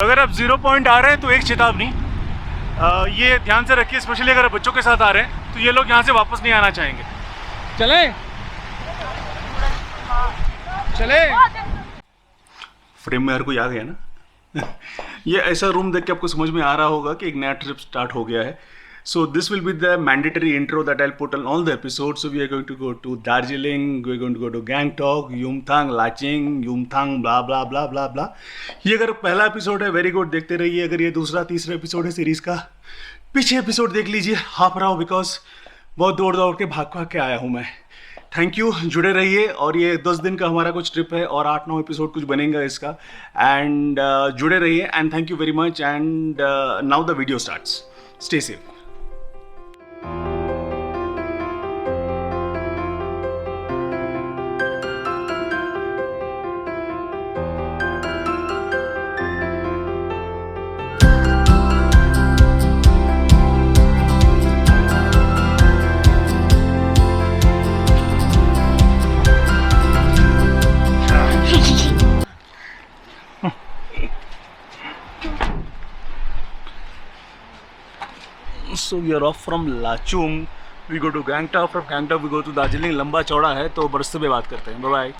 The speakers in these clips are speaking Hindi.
अगर आप 0 पॉइंट आ रहे हैं तो एक चेतावनी, ये ध्यान से रखिए, स्पेशली अगर बच्चों के साथ आ रहे हैं तो ये लोग यहाँ से वापस नहीं आना चाहेंगे। चलें चले। फ्रेम में हर कोई आ गया ना। ये ऐसा रूम देख के आपको समझ में आ रहा होगा कि एक नया ट्रिप स्टार्ट हो गया है। So this will be the mandatory intro that I'll put on all the episodes. So we are going to go to Darjeeling, we're going to go to Gangtok, Yumthang, Laching, Yumthang, blah blah blah blah blah. ये अगर पहला एपिसोड है, वेरी गुड, देखते रहिए। अगर ये दूसरा तीसरा एपिसोड है सीरीज का, पीछे एपिसोड देख लीजिए, हाफ रहा हूँ बिकॉज बहुत दौड़ दौड़ के भाग के आया हूँ मैं। थैंक यू, जुड़े रहिए। और ये 10 दिन का हमारा कुछ ट्रिप है और 8-9 एपिसोड कुछ बनेगा इसका। एंड जुड़े रहिए and thank you very much. And now the video starts. Stay safe. So we are off from Lachung. We go to Gangtok. From Gangtok we go to Darjeeling. लंबा चौड़ा है तो बरसते में बात करते हैं। Bye bye.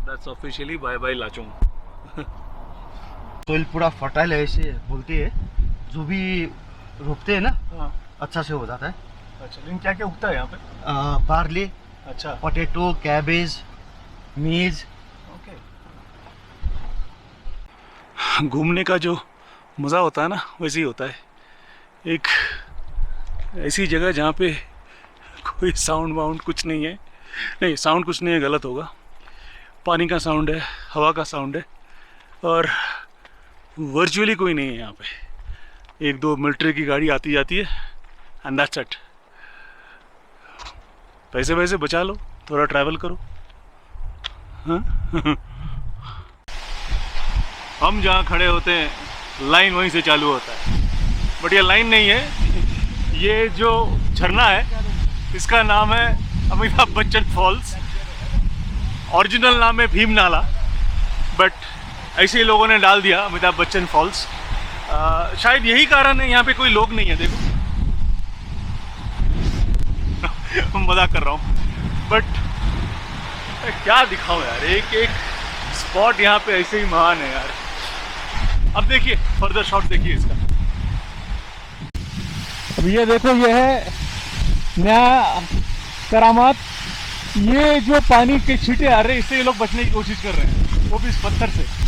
That's officially bye bye Lachung. Soil पूरा फर्टाइल है, ऐसे बोलते हैं। जो भी रोपते हैं ना, हाँ। अच्छा से हो जाता है। अच्छा, लेकिन क्या क्या उगता है यहाँ पे? बार्ली, अच्छा, पोटैटो, कैबेज, मीज। ओके। घूमने का जो मज़ा होता है ना, वैसे ही होता है। एक ऐसी जगह जहाँ पे कोई साउंड वाउंड कुछ नहीं है। नहीं, साउंड कुछ नहीं है, गलत होगा। पानी का साउंड है, हवा का साउंड है, और वर्चुअली कोई नहीं है यहाँ पे। 1-2 मिलिट्री की गाड़ी आती जाती है एंड दैट्स इट। पैसे वैसे बचा लो, थोड़ा ट्रैवल करो। हाँ? हम जहाँ खड़े होते हैं लाइन वहीं से चालू होता है, बट ये लाइन नहीं है। ये जो झरना है इसका नाम है अमिताभ बच्चन फॉल्स। ओरिजिनल नाम है भीम नाला, बट ऐसे ही लोगों ने डाल दिया अमिताभ बच्चन फॉल्स। शायद यही कारण है यहाँ पे कोई लोग नहीं है। देखो मजाक कर रहा हूँ, बट क्या दिखाऊं यार, एक एक स्पॉट यहाँ पे ऐसे ही महान है यार। अब देखिए फर्दर शॉट देखिए इसका। अब ये देखो, ये है नया करामात। ये जो पानी के छींटे आ रहे हैं, इससे ये लोग बचने की कोशिश कर रहे हैं, वो भी इस पत्थर से।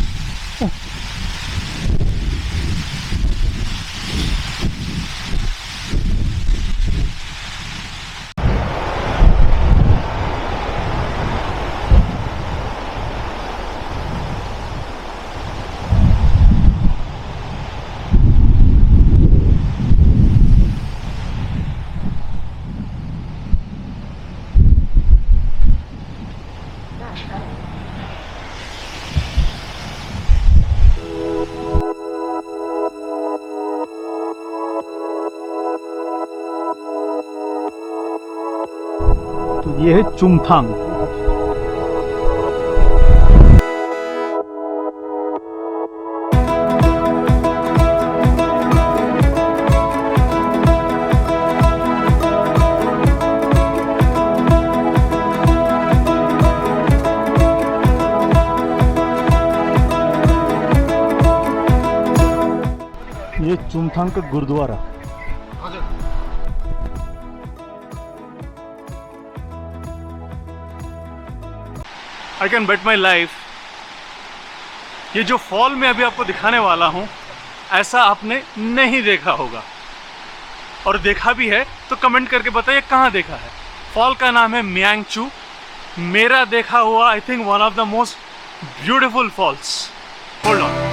ये है चुमथांग। ये चुमथांग का gurdwara. I can bet my life, ये जो फॉल मैं अभी आपको दिखाने वाला हूँ, ऐसा आपने नहीं देखा होगा, और देखा भी है तो कमेंट करके बताइए कहाँ देखा है। फॉल का नाम है मियांगचू। मेरा देखा हुआ I think one of the most beautiful falls. Hold on.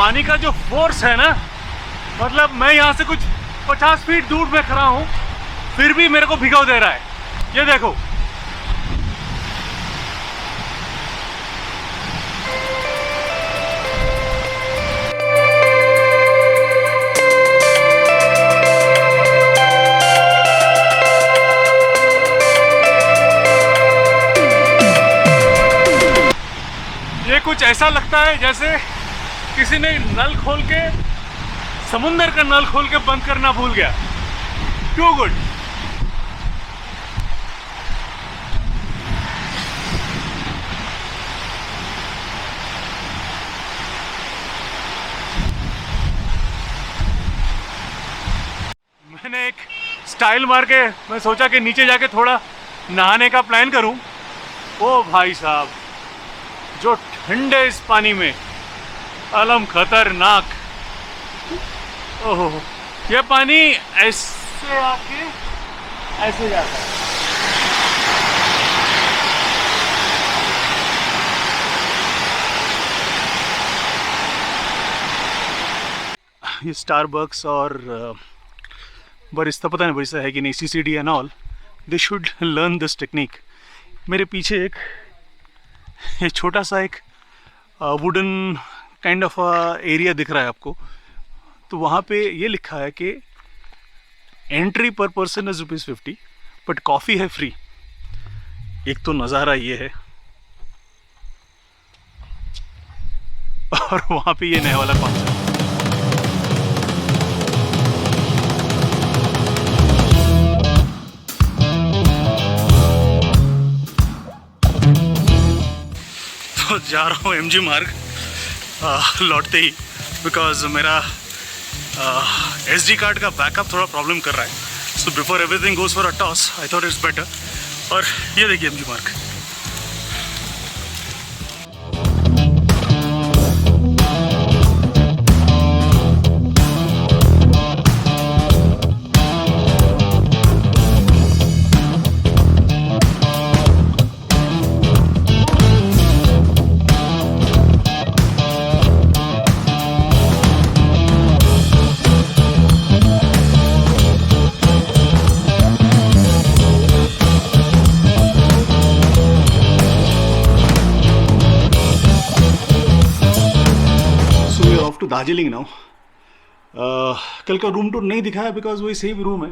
पानी का जो फोर्स है ना, मतलब मैं यहाँ से कुछ 50 फीट दूर में खड़ा हूँ, फिर भी मेरे को भिगो दे रहा है। ये देखो, ये कुछ ऐसा लगता है जैसे किसी ने नल खोल के, समुंदर का नल खोल के बंद करना भूल गया। Too good. मैंने एक स्टाइल मार के मैं सोचा कि नीचे जाके थोड़ा नहाने का प्लान करूं। ओ भाई साहब, जो ठंडे इस पानी में, अलम खतरनाक। ओहो, ये पानी ऐसे आके ऐसे जाता है। ये स्टारबक्स और बरिस्ता, पता नहीं बरिस्ता है कि नहीं, CCD and all, they should learn this technique. मेरे पीछे एक छोटा सा एक वुडन काइंड ऑफ एरिया दिख रहा है आपको, तो वहाँ पे ये लिखा है कि एंट्री पर पर्सन इज ₹50, बट कॉफ़ी है फ्री। एक तो नज़ारा ये है, और वहाँ पे ये नए वाला कॉन्सेप्ट। तो जा रहा हूँ MG मार्ग लौटते ही, बिकॉज मेरा SD कार्ड का बैकअप थोड़ा प्रॉब्लम कर रहा है। So before everything goes for a toss, I thought it's better. और ये देखिए MG Marg. To Darjeeling now. कल का रूम टूर नहीं दिखाया बिकॉज वही सेम रूम है,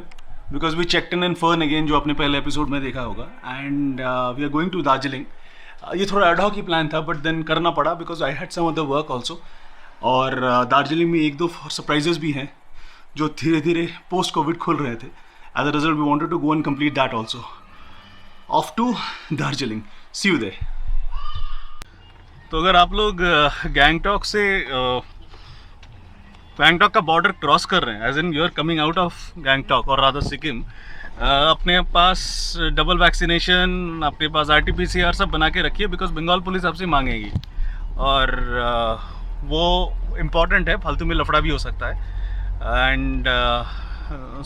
because we checked in Fern again, जो आपने पहले एपिसोड में देखा होगा। And we are going to Darjeeling. ये थोड़ा एडहॉक ही प्लान था, बट देन करना पड़ा because I had some other work also. और दार्जिलिंग में एक दो सरप्राइजेस भी हैं जो धीरे धीरे पोस्ट कोविड खुल रहे थे। As a result we wanted to go and complete that also. Off to Darjeeling, see you there. तो अगर आप लोग गैंगटॉक से गैंगटॉक का बॉर्डर क्रॉस कर रहे हैं, as in you are coming out of Gangtok और रादर सिक्किम, अपने पास डबल वैक्सीनेशन, अपने पास RT-PCR सब बना के रखिए, बिकॉज बंगाल पुलिस आपसे मांगेगी। और वो इम्पॉर्टेंट है, फालतू में लफड़ा भी हो सकता है। And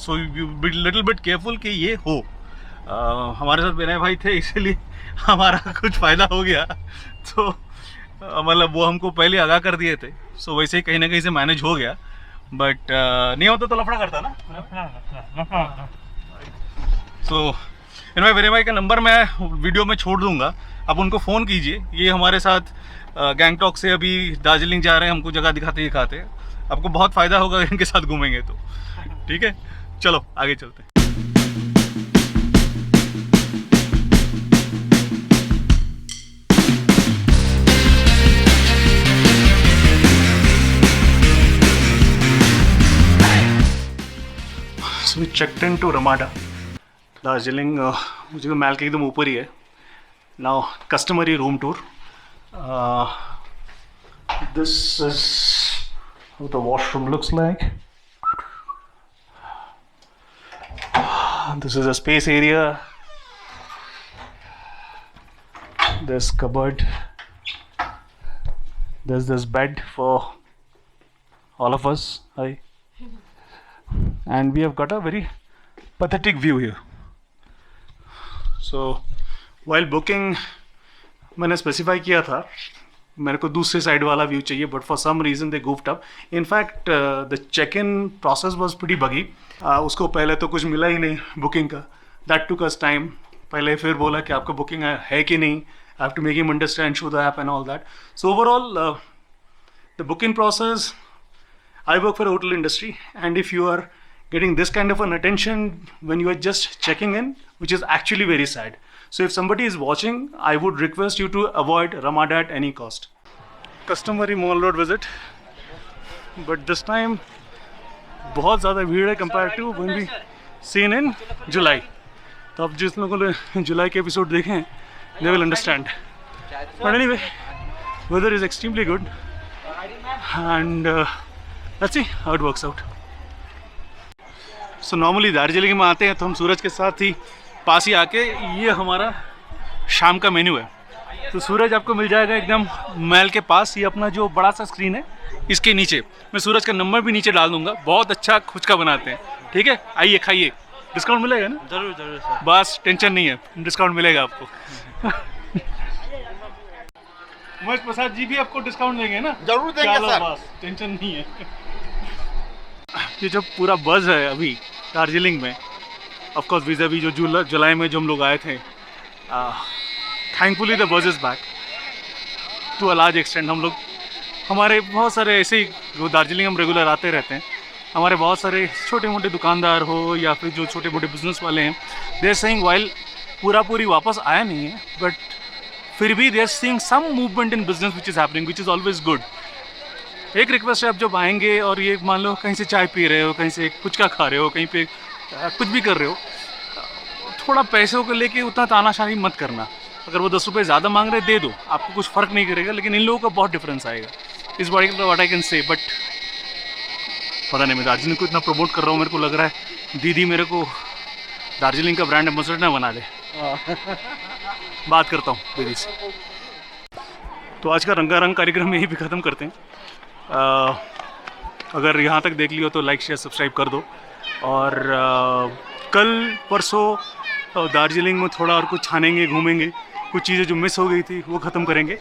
so you be little bit careful कि ये हो। हमारे साथ विनय भाई थे, इसीलिए हमारा कुछ फ़ायदा हो गया। तो मतलब वो हमको पहले आगाह कर दिए थे, सो वैसे ही कहीं ना कहीं से मैनेज हो गया। बट नहीं होता तो लफड़ा करता ना। सो इनमें विनय भाई का नंबर मैं वीडियो में छोड़ दूंगा, आप उनको फ़ोन कीजिए। ये हमारे साथ गैंगटॉक से अभी दार्जिलिंग जा रहे हैं, हमको जगह दिखाते दिखाते। आपको बहुत फ़ायदा होगा इनके साथ घूमेंगे तो। ठीक है, चलो आगे चलते हैं। So we checked into Ramada, Darjeeling, मुझे तो महल के एकदम ऊपर ही है। Now customary room tour. This is how the washroom looks like. This is a space area. There's cupboard. There's this bed for all of us. Hi. And we have got a very pathetic view here. So while booking मैंने स्पेसिफाई किया था मेरे को दूसरे साइड वाला व्यू चाहिए, but for some reason they goofed up. In fact the check in process was pretty buggy. उसको पहले तो कुछ मिला ही नहीं बुकिंग का. That took us time. पहले फिर बोला कि आपका बुकिंग है कि नहीं. I have to make him understand, show the app and all that. So overall the booking process, I work for a hotel industry, and if you are getting this kind of an attention when you are just checking in, which is actually very sad. So if somebody is watching, I would request you to avoid Ramada at any cost. Customary Mall Road visit, but this time बहुत ज़्यादा भीड़ है compared to when we seen in July. तो अब जिस लोगों ने जुलाई के एपिसोड देखे हैं, they will understand. But anyway, weather is extremely good, and let's see how it works out. So normally Darjeeling में आते हैं तो हम सूरज के साथ ही पास ही आके, ये हमारा शाम का मेन्यू है. तो सूरज आपको मिल जाएगा एकदम महल के पास. ये अपना जो बड़ा सा स्क्रीन है, इसके नीचे मैं सूरज का नंबर भी नीचे डाल दूंगा. बहुत अच्छा खुचका बनाते हैं. ठीक है, आइए खाइए. डिस्काउंट मिलेगा ना? जरूर जरूर सर. बस टेंशन नहीं है, डिस्काउंट मिलेगा आपको. महेश प्रसाद जी भी आपको डिस्काउंट देंगे ना? जरूर देंगे चलो सर. बस टेंशन नहीं है. ये जो पूरा बज़ है अभी दार्जिलिंग में, ऑफ कोर्स वीज़ा भी जो जुलाई में जो हम लोग आए थे, thankfully the buzz is back to a large extent. हम लोग, हमारे बहुत सारे ऐसे ही जो दार्जिलिंग हम रेगुलर आते रहते हैं, हमारे बहुत सारे छोटे मोटे दुकानदार हो या फिर जो छोटे मोटे बिजनेस वाले हैं, दे आर सेइंग वाइल पूरी वापस आया नहीं है, बट फिर भी they are seeing some movement in business which is happening, which is always good. एक रिक्वेस्ट है, आप जब आएंगे और ये मान लो कहीं से चाय पी रहे हो, कहीं से पुचका खा रहे हो, कहीं पे कुछ भी कर रहे हो, थोड़ा पैसों को लेके उतना तानाशाही मत करना. अगर वो 10 रुपये ज़्यादा मांग रहे दे दो, आपको कुछ फ़र्क नहीं करेगा, लेकिन इन लोगों का बहुत डिफरेंस आएगा. इस what I can say. But पता नहीं, मैं दार्जिलिंग को इतना प्रमोट कर रहा हूँ, मेरे को लग रहा है दीदी मेरे को दार्जिलिंग का ब्रांड एम्बेसडर ना बना दे. बात करता हूँ दीदी से. तो आज का रंगारंग कार्यक्रम यहीं पे ख़त्म करते हैं. अगर यहाँ तक देख लियो तो लाइक शेयर सब्सक्राइब कर दो. और कल परसों दार्जिलिंग में थोड़ा और कुछ छानेंगे, घूमेंगे, कुछ चीज़ें जो मिस हो गई थी वो ख़त्म करेंगे.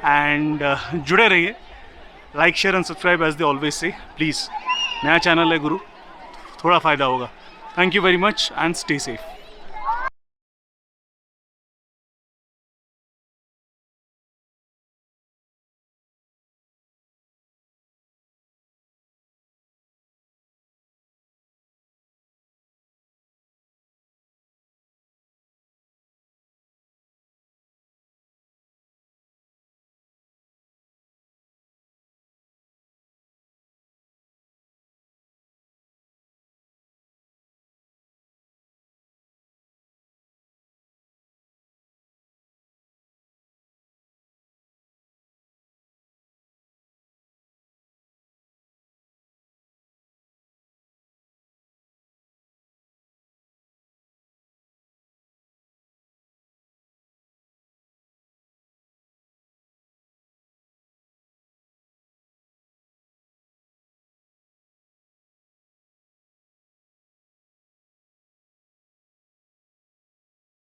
एंड जुड़े रहिए. Like share and subscribe as they always say please. नया चैनल है गुरु, थोड़ा फ़ायदा होगा. Thank you very much and stay safe.